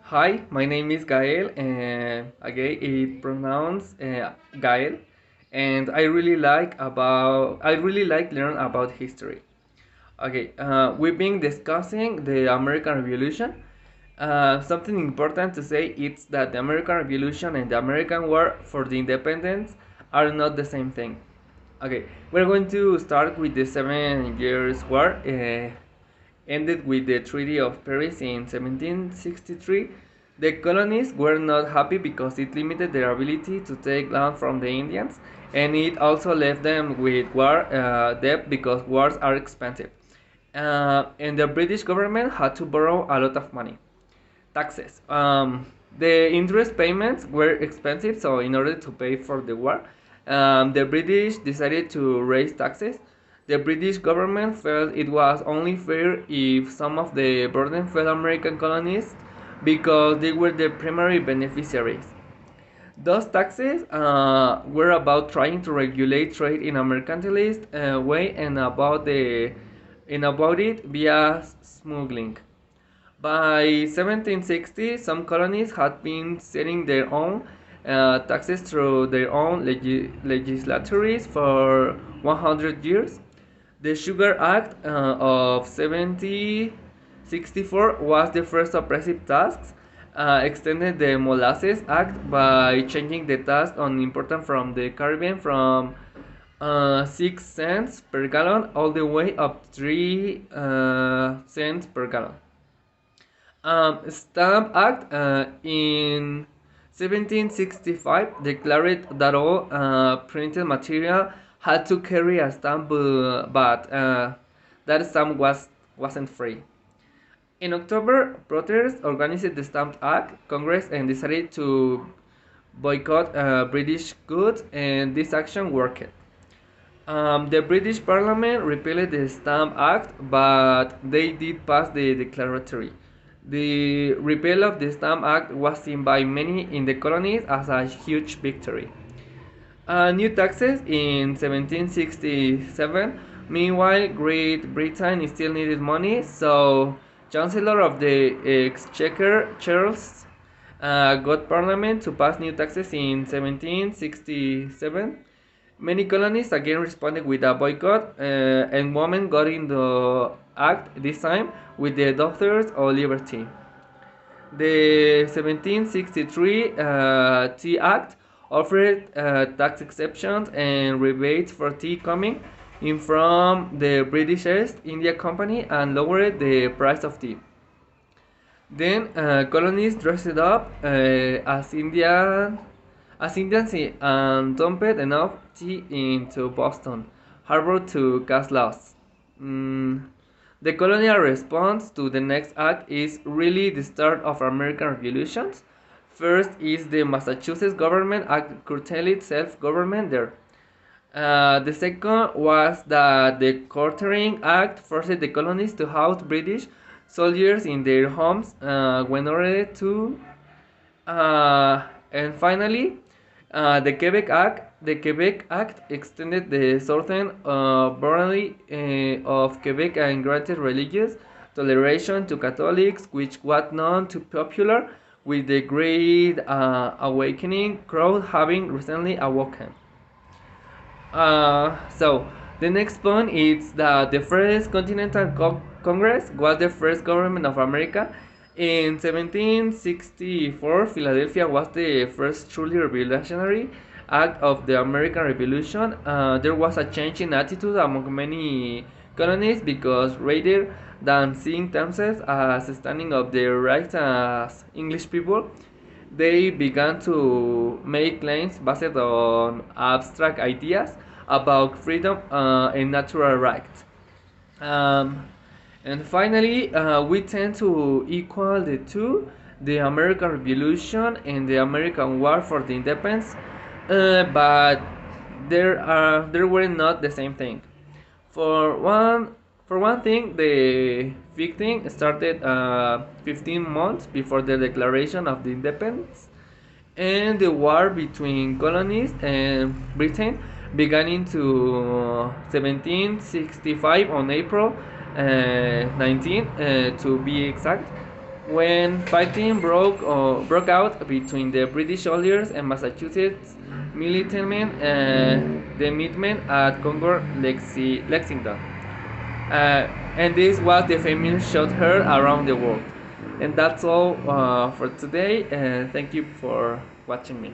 Hi, my name is Gael, and again it pronounced Gael, and I really like learn about history. Okay, we've been discussing the American Revolution. Something important to say is that the American Revolution and the American War for the Independence are not the same thing. Okay, we're going to start with the Seven Years' War. Ended with the Treaty of Paris in 1763. The colonies were not happy because it limited their ability to take land from the Indians, and it also left them with war debt because wars are expensive. And the British government had to borrow a lot of money. Taxes. The interest payments were expensive, so in order to pay for the war, the British decided to raise taxes. The British government felt it was only fair if some of the burden fell American colonists because they were the primary beneficiaries. Those taxes were about trying to regulate trade in a mercantilist way and about it via smuggling. By 1760, some colonies had been setting their own taxes through their own legislatures for 100 years. The Sugar Act of 1764 was the first oppressive tax. Extended the Molasses Act by changing the tax on import from the Caribbean from 6 cents per gallon all the way up 3 cents per gallon. Stamp Act in 1765 declared that all printed material had to carry a stamp, but that stamp wasn't free. In October, protests organized the Stamp Act Congress and decided to boycott British goods, and this action worked. The British Parliament repealed the Stamp Act, but they did pass the declaratory. The repeal of the Stamp Act was seen by many in the colonies as a huge victory. New taxes in 1767. Meanwhile, Great Britain still needed money, so Chancellor of the Exchequer Charles got Parliament to pass new taxes in 1767. Many colonies again responded with a boycott, and women got in the act this time with the Daughters of Liberty. The 1763 Tea Act offered tax exceptions and rebates for tea coming in from the British East India Company and lowered the price of tea. Then colonies dressed up as Indians and dumped enough tea into Boston Harbor to cast loss. Mm, the colonial response to the next act is really the start of American revolutions. First is the Massachusetts government act curtailed self-government there. The second was that the Quartering Act forced the colonies to house British soldiers in their homes when ordered to. And finally, the Quebec Act extended the southern boundary of Quebec and granted religious toleration to Catholics, which was known to popular with the Great Awakening crowd having recently awoken. So the next point is that the first Continental Congress was the first government of America. In 1764, Philadelphia was the first truly revolutionary act of the American Revolution. There was a change in attitude among many colonies because rather than seeing themselves as standing up their rights as English people, they began to make claims based on abstract ideas about freedom and natural rights. Um, and finally, we tend to equal the two, the American Revolution and the American War for the Independence, but there were not the same thing. For one, for one thing, the fighting started 15 months before the declaration of the independence, and the war between colonies and Britain began into 1765 on April 19, to be exact. when fighting broke out between the British soldiers and Massachusetts militiamen, the Minutemen at Concord, Lexington. And this was the famous shot heard around the world. And that's all for today. Thank you for watching me.